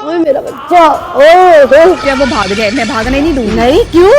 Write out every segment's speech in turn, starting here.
ओए मेरा बच्चा। ओह क्या वो भाग जाए? मैं भागने नहीं दूंगी। नहीं, क्यों?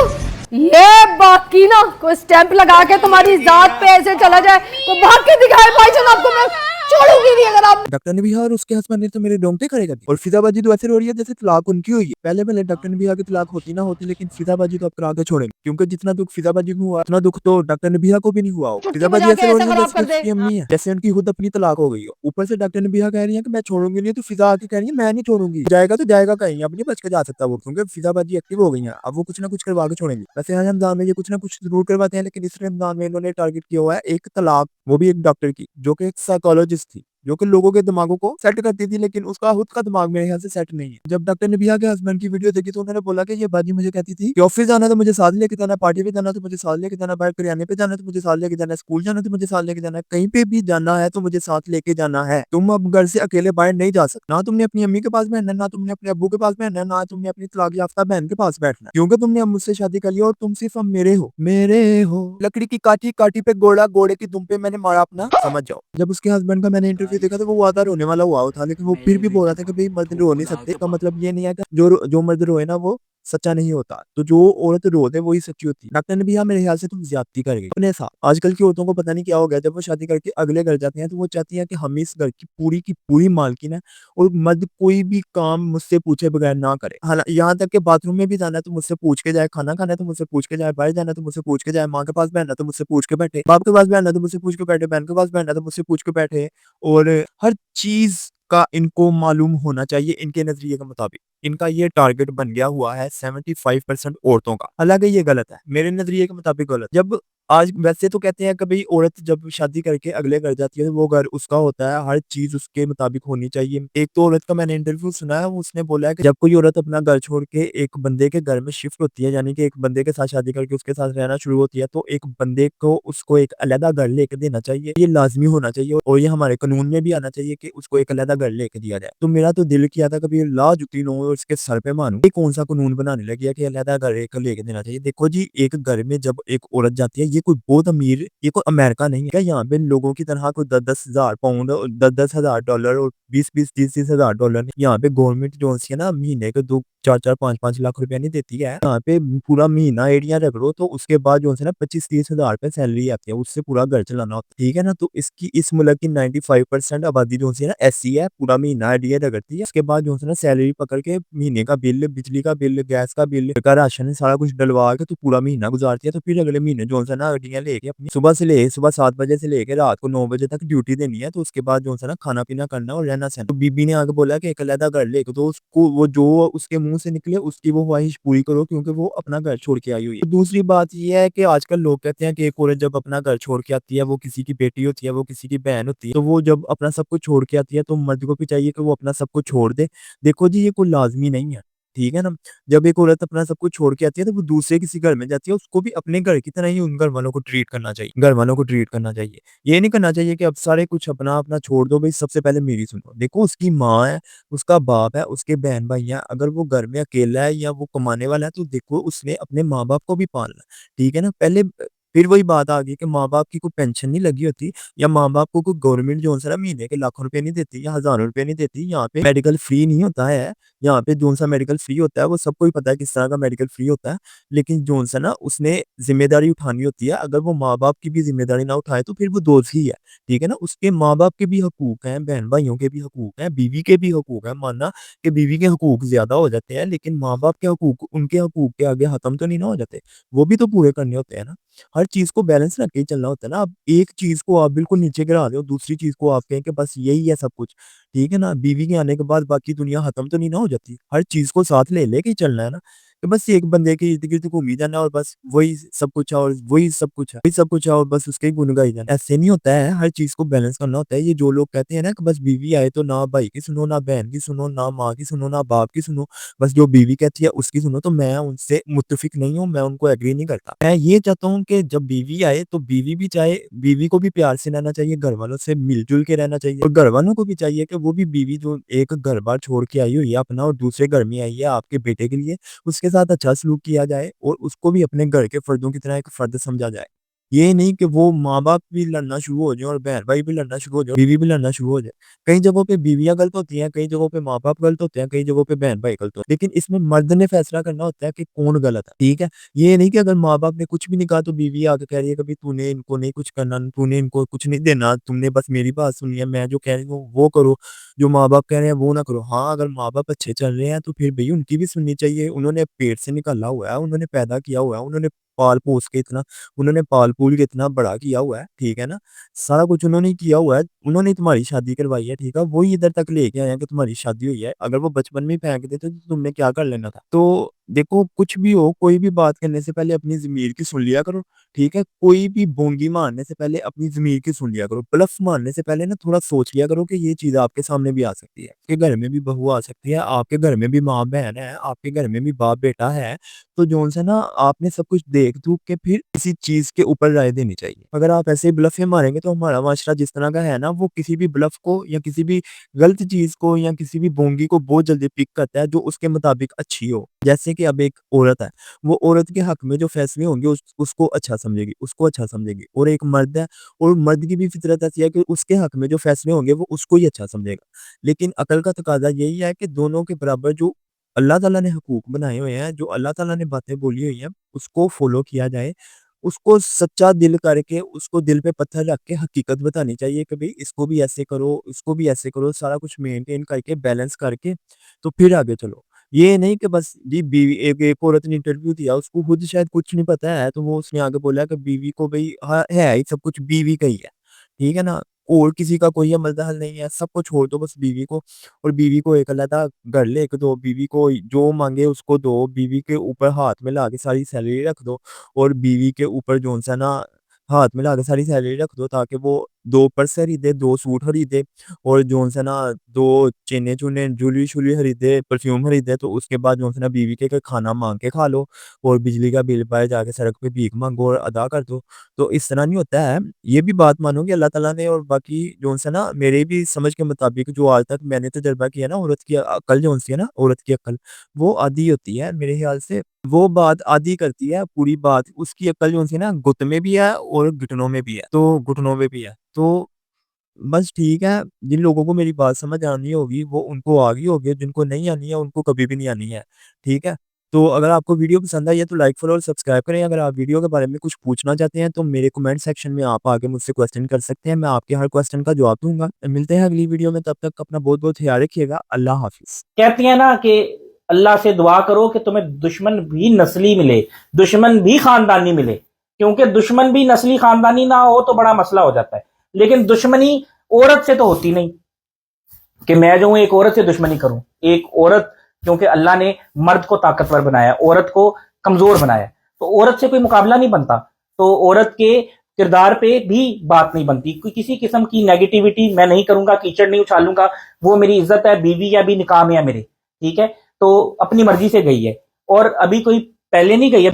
ये बाकी ना कोई स्टैंप लगा के तुम्हारी जात पे ऐसे चला जाए तो भाग के दिखाए भाईजान, आपको मैं छोड़ूंगी नहीं अगर आप। डॉक्टर ने भी कहा और उसके हस्बैंड ने तो मेरे रोंगटे खड़े कर दिए। और फिजाबाजी तो ऐसे हो रही है जैसे तलाक उनकी हुई है। पहले पहले डॉक्टर ने भी कहा कि तलाक होती ना होती, लेकिन फिजाबाजी तो आप करा के छोड़ेंगे, क्योंकि जितना दुख फिजाबाजी को हुआ उतना दुख तो डॉक्टर ने भी को भी नहीं हुआ हो। चुटकी फिजाबाजी बजा के ऐसे हो ऐसा रही है खराब जैसे कर कि दे। उसकी अम्मी है, जैसे उनकी खुद अपनी तलाक हो गई हो। ऊपर से डॉक्टर ने भी कह रही है कि मैं छोड़ूंगी नहीं, तो फिजा आके कह रही है मैं नहीं छोड़ूंगी। जाएगा तो जाएगा कहीं, अब नहीं बच के जा सकता वो, क्योंकि फिजाबाजी एक्टिव हो गई है। अब वो कुछ ना कुछ करवा के छोड़ेंगे। वैसे हर रमजान में ये कुछ ना कुछ जरूर करवाते हैं, लेकिन इस रमजान में इन्होंने टारगेट किया हुआ है एक तलाक, वो भी एक डॉक्टर की, जो कि एक साइकोलॉजिस्ट थी, जो कि लोगों के दिमागों को सेट करती थी, लेकिन उसका खुद का दिमाग मेरे ख्याल से सेट नहीं है। जब डॉक्टर ने बिया के हस्बैंड की वीडियो देखी तो उन्होंने बोला कि ये बाजी मुझे कहती थी कि ऑफिस जाना तो मुझे साथ लेके जाना, पार्टी पे जाना तो मुझे साथ लेके जाना, बाहर करियाने पे जाना तो मुझे साथ लेके जाना, स्कूल जाना तो मुझे साथ लेके जाना है, कहीं पे भी जाना है तो मुझे साथ लेके जाना है। तुम अब घर से अकेले बाहर नहीं जा सकते। ना तुमने अपनी अम्मी के पास बैठना है, ना तुमने अपने अब्बू के पास बैठना है, ना तुमने अपनी तलाक याफ्ता बहन के पास बैठना है, क्योंकि तुमने अब मुझसे शादी कर ली और तुम सिर्फ अब मेरे हो। लकड़ी की काठी काठी पे घोड़ा, घोड़े की दुम पे मैंने मारा अपना, समझ जाओ। जब उसके हस्बैंड का मैंने इंटरव्यू देखा तो वो वादा रोने वाला हुआ था, लेकिन वो फिर भी बोल रहा था कि भाई मर्द रो नहीं सकते। इसका मतलब ये नहीं है कि जो मर्द रोए ना वो सच्चा नहीं होता, तो जो औरत रो दे वही सच्ची होती है। डॉक्टर ने भी मेरे ख्याल से तुम ज्यादती कर गई अपने साथ। आजकल की औरतों को पता नहीं क्या हो गया, जब वो शादी करके अगले घर जाती हैं तो वो चाहती है कि हम इस घर की पूरी मालकिन है, और मर्द कोई भी काम मुझसे पूछे बगैर ना करे। हालांकि यहाँ तक कि बाथरूम में भी जाना है तो मुझसे पूछ के जाए, खाना खाना है तो मुझसे पूछ के जाए, बाहर जाना है तो मुझसे पूछ के जाए, माँ के पास बैठना है तो मुझसे पूछ के बैठे, बाप के पास बैठना है तो मुझसे पूछ के बैठे, बहन के पास बैठना है तो मुझसे पूछ के बैठे। और हर चीज का इनको मालूम होना चाहिए इनके नजरिए के मुताबिक। इनका ये टारगेट बन गया हुआ है 75% औरतों का। हालांकि ये गलत है, मेरे नजरिए के मुताबिक गलत। जब आज वैसे तो कहते हैं कि भाई औरत जब शादी करके अगले घर जाती है तो वो घर उसका होता है, हर चीज उसके मुताबिक होनी चाहिए। एक तो औरत का मैंने इंटरव्यू सुना है, उसने बोला है कि जब कोई औरत अपना घर छोड़ के एक बंदे के घर में शिफ्ट होती है, यानी कि एक बंदे के साथ शादी करके उसके साथ रहना शुरू होती है, तो एक बंदे को उसको एक अलग घर लेके देना चाहिए। ये लाजमी होना चाहिए और ये हमारे कानून में भी आना चाहिए कि उसको एक अलग घर लेके दिया जाए। तो मेरा तो दिल किया था कभी ला जुती नो और इसके सर पे मारूं। ये कौन सा कानून बनाने लगी है कि अलग घर एक लेके देना चाहिए? देखो जी, एक घर में जब एक औरत जाती है, ये कोई बहुत अमीर, ये कोई अमेरिका नहीं है क्या? यहाँ पे लोगों की तरह कोई 10-10 हजार पाउंड और 10-10 हजार डॉलर और 20-20 30-30 हजार डॉलर नहीं। यहाँ पे गवर्नमेंट जो है ना, महीने के 2 4 4 5 5 लाख रुपया नहीं देती है। यहाँ पे पूरा महीना एरिया रख लो तो उसके बाद जो है ना 25-30 हजार रुपए सैलरी आती है, उससे पूरा घर चलाना होता है। ठीक है ना? तो इसकी इस मुल्क की 95% आबादी जो है ना एससी है, पूरा महीना एरिया रगड़ती है। उसके बाद जो है ना सैलरी पकड़ के महीने का बिल, बिजली का बिल, गैस का बिल, घर का राशन सारा कुछ डलवा के तो पूरा महीना गुजारती है। तो फिर अगले महीने जो है ना अड्डियां लेके अपनी सुबह 7 बजे से लेके रात को 9 बजे तक ड्यूटी देनी है। तो उसके बाद जो है ना खाना पीना करना और रहना सहना। तो बीबी ने आगे बोला कि एक अलग घर ले, तो उसको वो जो उसके मुंह से निकले उसकी वो ख्वाहिश पूरी करो, क्योंकि वो अपना घर छोड़ के आई हुई है। तो दूसरी बात ये है कि आजकल लोग कहते हैं कि एक औरत जब अपना घर छोड़ के आती है, वो किसी की बेटी होती है, वो किसी की बहन होती है, तो वो जब अपना सब कुछ छोड़ के आती है तो मर्द को भी चाहिए कि वो अपना सब कुछ छोड़ दे। देखो जी, ये कोई लाजमी नहीं है, ठीक है ना? जब एक औरत अपना सब कुछ छोड़ के आती है तो वो दूसरे किसी घर में जाती है, उसको भी अपने घर की तरह ही उन घर वालों को ट्रीट करना चाहिए। घर वालों को ट्रीट करना चाहिए। ये नहीं करना चाहिए कि अब सारे कुछ अपना अपना छोड़ दो, भाई सबसे पहले मेरी सुनो। देखो, उसकी माँ है, उसका बाप है, उसके बहन भाई हैं। अगर वो घर में अकेला है या वो कमाने वाला है तो देखो उसने अपने माँ बाप को भी पालना है, ठीक है ना? पहले फिर वही बात आ गई कि माँ बाप की कोई पेंशन नहीं लगी होती, या माँ बाप को कोई गवर्नमेंट जो है ना महीने के लाखों रुपए नहीं देती या हजारों रुपए नहीं देती। यहाँ पे मेडिकल फ्री नहीं होता है। यहाँ पे जोन सा मेडिकल फ्री होता है वो सबको ही पता है किस तरह का मेडिकल फ्री होता है। लेकिन जोन सा ना उसने जिम्मेदारी उठानी होती है। अगर वो माँ बाप की भी जिम्मेदारी ना उठाए तो फिर वो दोषी है, ठीक है ना? उसके माँ बाप के भी हकूक हैं, बहन भाइयों के भी हकूक हैं, बीवी के भी हकूक हैं। मानना कि बीवी के हकूक ज्यादा हो जाते हैं, लेकिन माँ बाप के हकूक उनके हकूक के आगे खत्म तो नहीं ना हो जाते, वो भी तो पूरे करने होते हैं ना। हर चीज को बैलेंस रख के ही चलना होता है ना। अब एक चीज को आप बिल्कुल नीचे गिरा दो, दूसरी चीज को आप कहें कि बस यही है सब कुछ, ठीक है ना? बीवी के आने के बाद बाकी दुनिया खत्म तो नहीं ना हो जाती। हर चीज को साथ ले लेके ही चलना है ना, कि बस एक बंदे के इर्द गिर्द घूम ही जाना और बस वही सब कुछ है और वही सब कुछ है, वही सब कुछ है और बस उसके ही गुन गाई जाना। ऐसे नहीं होता है, हर चीज को बैलेंस करना होता है। ये जो लोग कहते हैं ना कि बस बीवी आए तो ना भाई की सुनो, ना बहन की सुनो, ना माँ की सुनो, ना बाप की सुनो, बस जो बीवी कहती है उसकी सुनो, तो मैं उनसे मुत्तफिक नहीं हूँ, मैं उनको एग्री नहीं करता। मैं ये चाहता हूँ कि जब बीवी आए तो बीवी भी चाहे, बीवी को भी प्यार से रहना चाहिए, घर वालों से मिलजुल के रहना चाहिए, और घर वालों को भी चाहिए कि वो भी बीवी जो एक घर बार छोड़ के आई हुई है अपना और दूसरे घर में आई है आपके बेटे के लिए, उसके साथ अच्छा सलूक किया जाए और उसको भी अपने घर के फर्दों की तरह एक फर्द समझा जाए। ये नहीं कि वो माँ-बाप भी लड़ना शुरू हो जाएँ और बहन-भाई भी लड़ना शुरू हो जाए, बीवी भी लड़ना शुरू हो जाए। कई जगहों पे बीवियाँ गलत होती हैं, कई जगहों पे माँ-बाप गलत होते हैं, कई जगहों पे बहन-भाई गलत होते हैं। लेकिन इसमें मर्द ने फैसला करना होता है कि कौन गलत है, ठीक है? ये नहीं कि अगर माँ-बाप ने कुछ भी नहीं कहा तो बीवी आके कह रही है कभी तूने इनको नहीं कुछ करना, तूने इनको कुछ नहीं देना, तुमने बस मेरी बात सुननी है, मैं जो कह रही हूँ वो करो, जो माँ-बाप कह रहे हैं वो ना करो। हाँ, अगर माँ-बाप अच्छे चल रहे हैं तो फिर भई उनकी भी सुननी चाहिए, उन्होंने पेट से निकाला हुआ है, उन्होंने पैदा किया हुआ है, उन्होंने पाल-पूल के इतना बड़ा किया हुआ है, ठीक है ना? सारा कुछ उन्होंने ही किया हुआ है, उन्होंने ही तुम्हारी शादी करवाई है, ठीक है? वो ही इधर तक लेके आए हैं कि तुम्हारी शादी हुई है, अगर वो बचपन में ही फेंक देते तो तुमने क्या कर लेना था? तो देखो कुछ भी हो, कोई भी बात करने से पहले अपनी ज़मीर की सुन लिया करो, ठीक है? कोई भी बोंगी मारने से पहले अपनी ज़मीर की सुन लिया करो, ब्लफ मारने से पहले ना थोड़ा सोच लिया करो कि ये चीज़ आपके सामने भी आ सकती है, आपके घर में भी बहू आ सकती है, आपके घर में भी माँ-बहन है, आपके घर में भी बाप-बेटा है, तो जोन-सा ना आपने सब कुछ देख-दूख के फिर किसी चीज़ के ऊपर राय देनी चाहिए। अगर आप ऐसे ही ब्लफ़ें मारेंगे तो हमारा माशरा जिस तरह का है ना, वो किसी भी ब्लफ़ को या किसी भी गलत चीज़ को या किसी भी बोंगी को बहुत जल्दी पिक करता है जो उसके मुताबिक अच्छी हो। जैसे कि अब एक औरत है, वो औरत के हक में जो फैसले होंगे उसको अच्छा समझेगी, उसको अच्छा समझेगी और एक मर्द है और मर्द की भी फितरत ऐसी है कि उसके हक में जो फैसले होंगे वो उसको ही अच्छा समझेगा। लेकिन अकल का तकाज़ा यही है कि दोनों के बराबर जो अल्लाह ताला ने हकूक बनाए हुए हैं, जो अल्लाह ताला ने बातें बोली हुई हैं, उसको फ़ॉलो किया जाए। उसको सच्चा दिल करके, उसको दिल पे पत्थर रख के हकीकत बतानी चाहिए कि भई इसको भी ऐसे करो, इसको भी ऐसे करो, सारा कुछ मेंटेन करके, बैलेंस करके, तो फिर आगे चलो। ये नहीं कि बस जी बीवी एक औरत ने इंटरव्यू दिया, उसको खुद शायद कुछ नहीं पता है, तो वो उसने आगे बोला कि बीवी को भई है ही सब कुछ बीवी का ही है। ठीक है ना? और किसी का कोई अमल-दखल नहीं है, सबको छोड़ दो बस बीवी को और बीवी को एक अलग घर लेके दो, बीवी को जो माँगे उसको दो, बीवी के ऊपर हाथ मिला के सारी सैलरी रख दो और बीवी के ऊपर जौन-सा ना हाथ मिला के सारी सैलरी रख दो ताकि वो 2 पर्स खरीदे, 2 सूट खरीदे और जौन-सा ना 2 चेने-चूने, ज्वेलरी-श्वेलरी खरीदे, परफ्यूम खरीदे, तो उसके बाद जौन-सा ना बीवी के खाना माँग के खा लो और बिजली का बिल पाए जाके सड़क पे भीख माँगो और अदा कर दो। तो इस तरह नहीं होता है। ये भी बात मानो कि अल्लाह ताला ने और बाकी जौन-सा ना मेरे भी समझ के मुताबिक जो आज तक मैंने तजुर्बा किया ना औरत की अक्ल जौन-सी है ना, औरत की अक्ल, वो आधी होती है मेरे ख़्याल से। वो बात आधी करती है, पूरी बात उसकी अक्ल जौन-सी है ना गुत में भी है और घुटनों में भी है, तो घुटनों में भी है। तो बस ठीक है, जिन लोगों को मेरी बात समझ आनी होगी वो उनको आ गई होगी, जिनको नहीं आनी है उनको कभी भी नहीं आनी है, ठीक है? तो अगर आपको वीडियो पसंद आई है तो लाइक, फॉलो और सब्सक्राइब करें। अगर आप वीडियो के बारे में कुछ पूछना चाहते हैं तो मेरे कमेंट सेक्शन में आप आके मुझसे क्वेश्चन कर सकते हैं, मैं आपके हर क्वेश्चन का जवाब दूँगा। मिलते हैं अगली वीडियो में, तब तक अपना बहुत-बहुत ख़्याल रखिएगा। अल्लाह हाफ़िज़। कहती है ना कि अल्लाह से दुआ करो कि तुम्हें दुश्मन भी नस्ली मिले, दुश्मन भी खानदानी मिले, क्योंकि दुश्मन भी नस्ली खानदानी ना हो तो बड़ा मसला हो जाता है। लेकिन दुश्मनी औरत से तो होती नहीं कि मैं जो हूं एक औरत से दुश्मनी करूं। एक औरत, क्योंकि अल्लाह ने मर्द को ताकतवर बनाया, औरत को कमजोर बनाया, तो औरत से कोई मुकाबला नहीं बनता। तो औरत के किरदार पे भी बात नहीं बनती, कोई किसी किस्म की नेगेटिविटी मैं नहीं करूंगा, कीचड़ नहीं उछालूंगा, वो मेरी इज्जत है, बीवी या भी निकाह में है मेरे, ठीक है। तो अपनी मर्जी से गई है और अभी कोई पहले नहीं गई है।